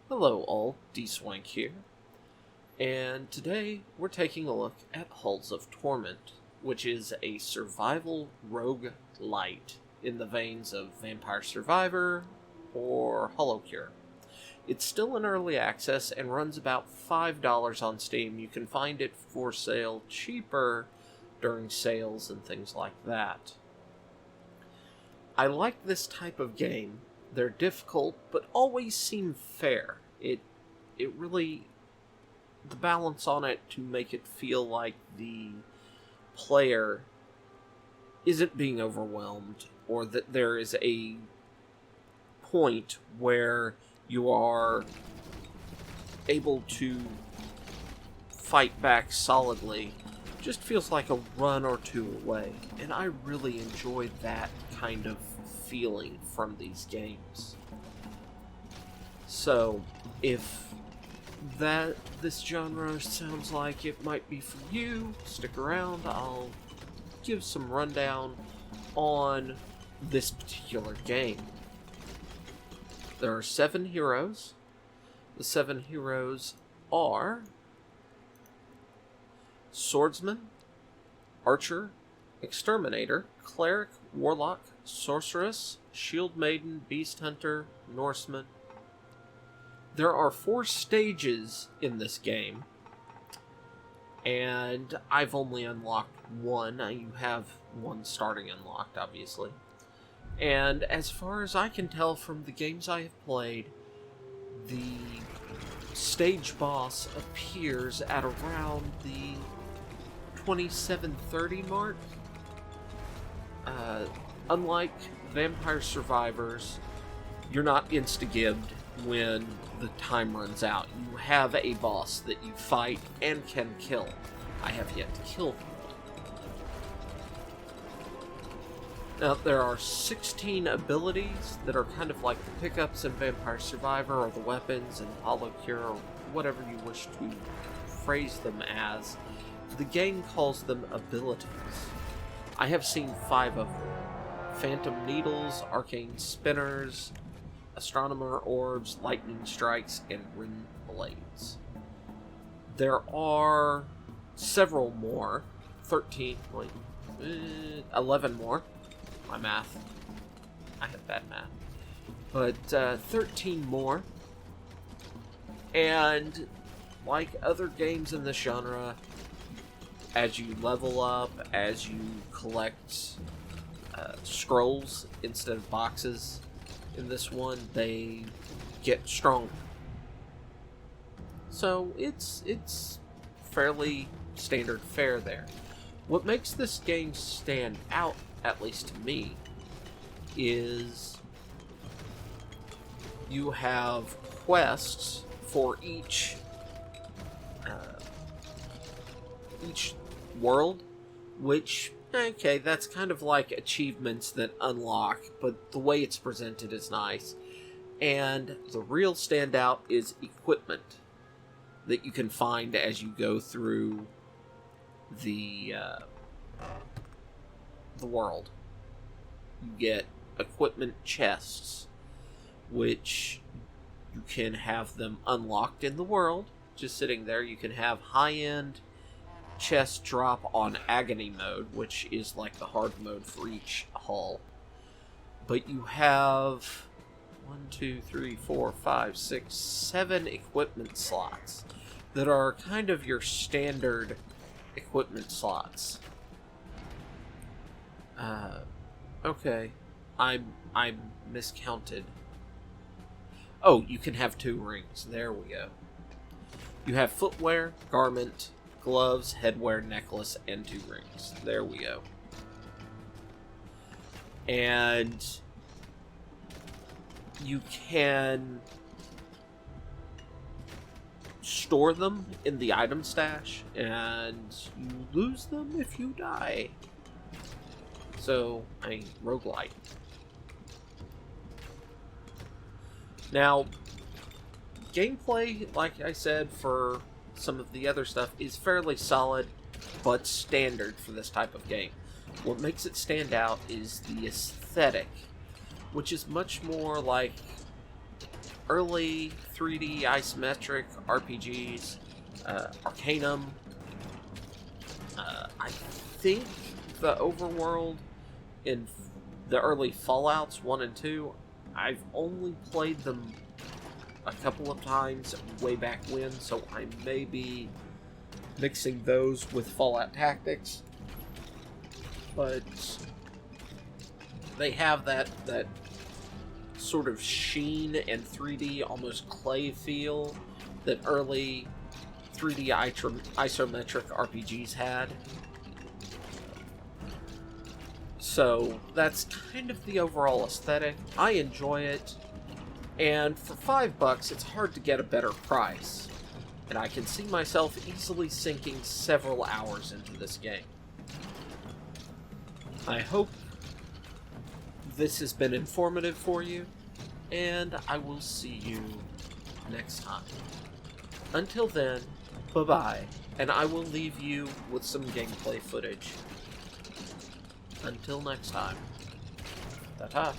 Hello all, D-Swank here, and today we're taking a look at Halls of Torment, which is a survival roguelite in the veins of Vampire Survivor or HoloCure. It's still in early access and runs about $5 on Steam. You can find it for sale cheaper during sales and things like that. I like this type of game. They're difficult, but always seem fair. It really, the balance on it to make it feel like the player isn't being overwhelmed, or that there is a point where you are able to fight back solidly, just feels like a run or two away. And I really enjoy that kind of feeling from these games. So, if this genre sounds like it might be for you, stick around. I'll give some rundown on this particular game. There are 7 heroes. The 7 heroes are Swordsman, Archer, Exterminator, Cleric, Warlock, Sorceress, Shield Maiden, Beast Hunter, Norseman. There are 4 stages in this game, and I've only unlocked 1. You have 1 starting unlocked, obviously. And as far as I can tell from the games I have played, the stage boss appears at around the 27-30 mark. Unlike Vampire Survivors, you're not insta-gibbed when the time runs out. You have a boss that you fight and can kill. I have yet to kill him. Now, there are 16 abilities that are kind of like the pickups in Vampire Survivor, or the weapons in HoloCure, or whatever you wish to phrase them as. The game calls them abilities. I have seen 5 of them. Phantom Needles, Arcane Spinners, Astronomer Orbs, Lightning Strikes, and Rin Blades. There are several more. 11 more. My math. I have bad math. But 13 more. And like other games in this genre, as you level up, as you collect scrolls instead of boxes in this one, they get stronger. So it's fairly standard fare there. What makes this game stand out, at least to me, is you have quests for each world, which, okay, that's kind of like achievements that unlock, but the way it's presented is nice. And the real standout is equipment that you can find as you go through the world. You get equipment chests, which you can have them unlocked in the world, just sitting there. You can have high-end chest drop on agony mode, which is like the hard mode for each hull. But you have 7 equipment slots that are kind of your standard equipment slots. Okay, I miscounted. Oh, you can have 2 rings. There we go. You have footwear, garment, gloves, headwear, necklace, and 2 rings. There we go. And you can store them in the item stash, and you lose them if you die. So, roguelite. Now, gameplay, like I said, for some of the other stuff, is fairly solid, but standard for this type of game. What makes it stand out is the aesthetic, which is much more like early 3D isometric RPGs, Arcanum. I think the overworld in the early Fallouts 1 and 2, I've only played them a couple of times way back when, so I may be mixing those with Fallout Tactics. But they have that sort of sheen and 3D, almost clay feel that early 3D isometric RPGs had. So that's kind of the overall aesthetic. I enjoy it, and for $5, it's hard to get a better price. And I can see myself easily sinking several hours into this game. I hope this has been informative for you, and I will see you next time. Until then, bye-bye, and I will leave you with some gameplay footage. Until next time, ta-ta.